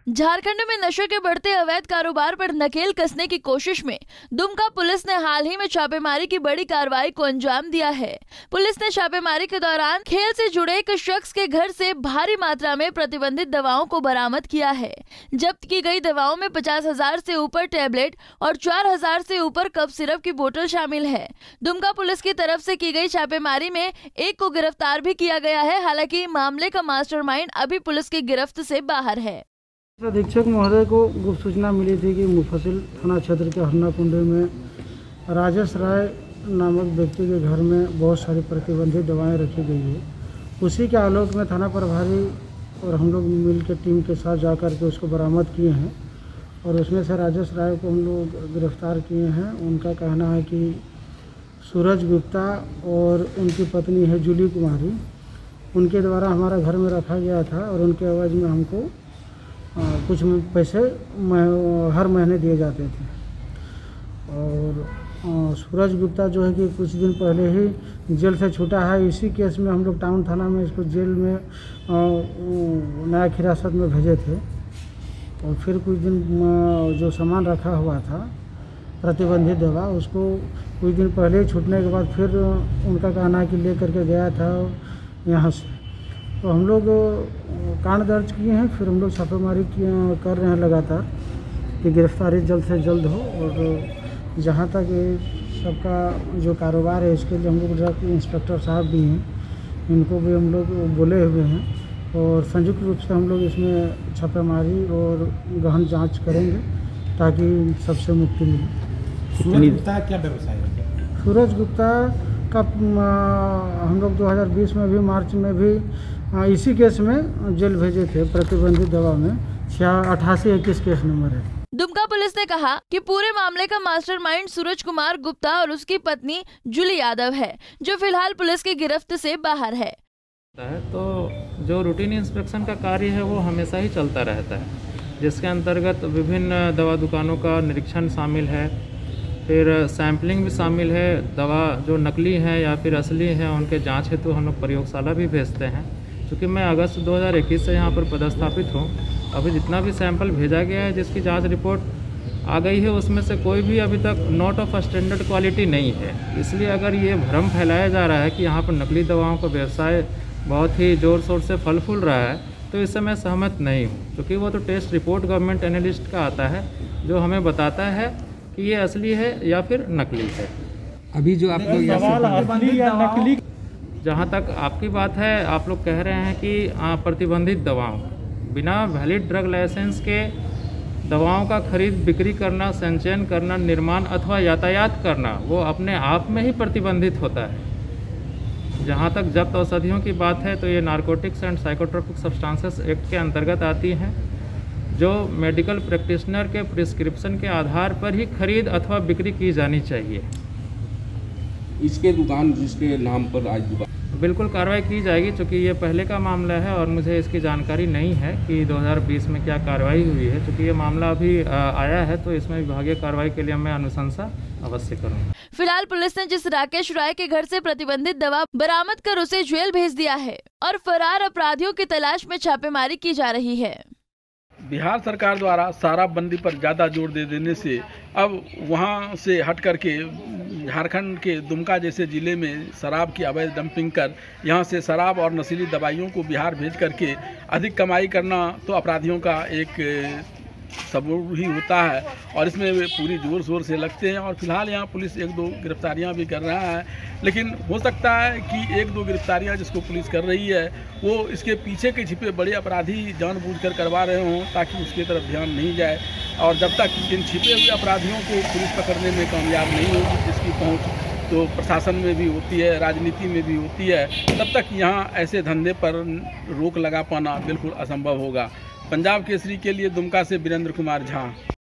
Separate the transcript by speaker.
Speaker 1: झारखंड में नशे के बढ़ते अवैध कारोबार पर नकेल कसने की कोशिश में दुमका पुलिस ने हाल ही में छापेमारी की बड़ी कार्रवाई को अंजाम दिया है। पुलिस ने छापेमारी के दौरान खेल से जुड़े एक शख्स के घर से भारी मात्रा में प्रतिबंधित दवाओं को बरामद किया है। जब्त की गई दवाओं में 50,000 से ऊपर टैबलेट और 4,000 से ऊपर कफ सिरप की बोतल शामिल है। दुमका पुलिस की तरफ से की गई छापेमारी में एक को गिरफ्तार भी किया गया है। हालांकि मामले का मास्टरमाइंड अभी पुलिस की गिरफ्त से बाहर है।
Speaker 2: अधीक्षक महोदय को गुप्त सूचना मिली थी कि मुफस्सिल थाना क्षेत्र के हरनाकुंडी में राजेश राय नामक व्यक्ति के घर में बहुत सारी प्रतिबंधित दवाएं रखी गई है। उसी के आलोक में थाना प्रभारी और हम लोग मिल के टीम के साथ जाकर के उसको बरामद किए हैं और उसमें से राजेश राय को हम लोग गिरफ्तार किए हैं। उनका कहना है कि सूरज गुप्ता और उनकी पत्नी है जूली कुमारी, उनके द्वारा हमारा घर में रखा गया था और उनके एवज में हमको कुछ पैसे हर महीने दिए जाते थे। और सूरज गुप्ता जो है कि कुछ दिन पहले ही जेल से छूटा है। इसी केस में हम लोग टाउन थाना में इसको जेल में न्यायिक हिरासत में भेजे थे और फिर कुछ दिन जो सामान रखा हुआ था प्रतिबंधित दवा, उसको कुछ दिन पहले ही छूटने के बाद फिर उनका कहना है कि ले करके गया था यहाँ से। तो हम लोग कांड दर्ज किए हैं, फिर हम लोग छापेमारी कर रहे हैं लगातार कि गिरफ्तारी जल्द से जल्द हो। और जहाँ तक सबका जो कारोबार है इसके लिए हम लोग ड्रग इंस्पेक्टर साहब भी हैं, इनको भी हम लोग बोले हुए हैं और संयुक्त रूप से हम लोग इसमें छापेमारी और गहन जांच करेंगे ताकि सबसे मुक्ति मिले।
Speaker 3: सूरज गुप्ता क्या व्यवसाय है? सूरज
Speaker 2: गुप्ता का हम लोग 2020 में भी मार्च में भी इसी केस में जेल भेजे थे प्रतिबंधित दवा में 8821 केस नंबर है।
Speaker 1: दुमका पुलिस ने कहा कि पूरे मामले का मास्टरमाइंड सूरज कुमार गुप्ता और उसकी पत्नी जूली यादव है, जो फिलहाल पुलिस की गिरफ्त से बाहर है।
Speaker 4: तो जो रूटीन इंस्पेक्शन का कार्य है वो हमेशा ही चलता रहता है, जिसके अंतर्गत विभिन्न दवा दुकानों का निरीक्षण शामिल है, फिर सैंपलिंग भी शामिल है। दवा जो नकली है या फिर असली है उनके जांच हेतु हम लोग प्रयोगशाला भी भेजते हैं। क्योंकि मैं अगस्त 2021 से यहाँ पर पदस्थापित हूँ, अभी जितना भी सैंपल भेजा गया है जिसकी जांच रिपोर्ट आ गई है उसमें से कोई भी अभी तक नॉट ऑफ स्टैंडर्ड क्वालिटी नहीं है। इसलिए अगर ये भ्रम फैलाया जा रहा है कि यहाँ पर नकली दवाओं का व्यवसाय बहुत ही ज़ोर शोर से फल फूल रहा है, तो इससे मैं सहमत नहीं हूँ। क्योंकि वो तो टेस्ट रिपोर्ट गवर्नमेंट एनालिस्ट का आता है जो हमें बताता है कि ये असली है या फिर नकली है।
Speaker 3: अभी जो आप लोग
Speaker 4: जहाँ तक आपकी बात है, आप लोग कह रहे हैं कि प्रतिबंधित दवाओं, बिना वैलिड ड्रग लाइसेंस के दवाओं का खरीद बिक्री करना, संचयन करना, निर्माण अथवा यातायात करना वो अपने आप में ही प्रतिबंधित होता है। जहाँ तक जब्त औषधियों की बात है तो ये narcotics and psychotropic substances act के अंतर्गत आती हैं, जो मेडिकल प्रैक्टिशनर के प्रिस्क्रिप्शन के आधार पर ही खरीद अथवा बिक्री की जानी चाहिए।
Speaker 3: इसके दुकान जिसके नाम पर आज दुकान
Speaker 4: बिल्कुल कार्रवाई की जाएगी, क्योंकि ये पहले का मामला है और मुझे इसकी जानकारी नहीं है कि 2020 में क्या कार्रवाई हुई है। क्योंकि ये मामला अभी आया है तो इसमें विभागीय कार्रवाई के लिए मैं अनुशंसा अवश्य करूँगा।
Speaker 1: फिलहाल पुलिस ने जिस राकेश राय के घर से प्रतिबंधित दवा बरामद कर उसे जेल भेज दिया है और फरार अपराधियों की तलाश में छापेमारी की जा रही है।
Speaker 5: बिहार सरकार द्वारा शराबबंदी पर ज़्यादा जोर दे देने से अब वहां से हट करके झारखंड के दुमका जैसे ज़िले में शराब की अवैध डंपिंग कर यहां से शराब और नशीली दवाइयों को बिहार भेज करके अधिक कमाई करना तो अपराधियों का एक सबूत ही होता है और इसमें वे पूरी जोर शोर से लगते हैं। और फिलहाल यहाँ पुलिस 1-2 गिरफ्तारियाँ भी कर रहा है, लेकिन हो सकता है कि 1-2 गिरफ्तारियाँ जिसको पुलिस कर रही है वो इसके पीछे के छिपे बड़े अपराधी जानबूझकर करवा रहे हों ताकि उसकी तरफ ध्यान नहीं जाए। और जब तक इन छिपे हुए अपराधियों को पुलिस पकड़ने में कामयाब नहीं होगी, जिसकी पहुँच तो प्रशासन में भी होती है, राजनीति में भी होती है, तब तक यहाँ ऐसे धंधे पर रोक लगा पाना बिल्कुल असंभव होगा। पंजाब केसरी के लिए दुमका से वीरेंद्र कुमार झा।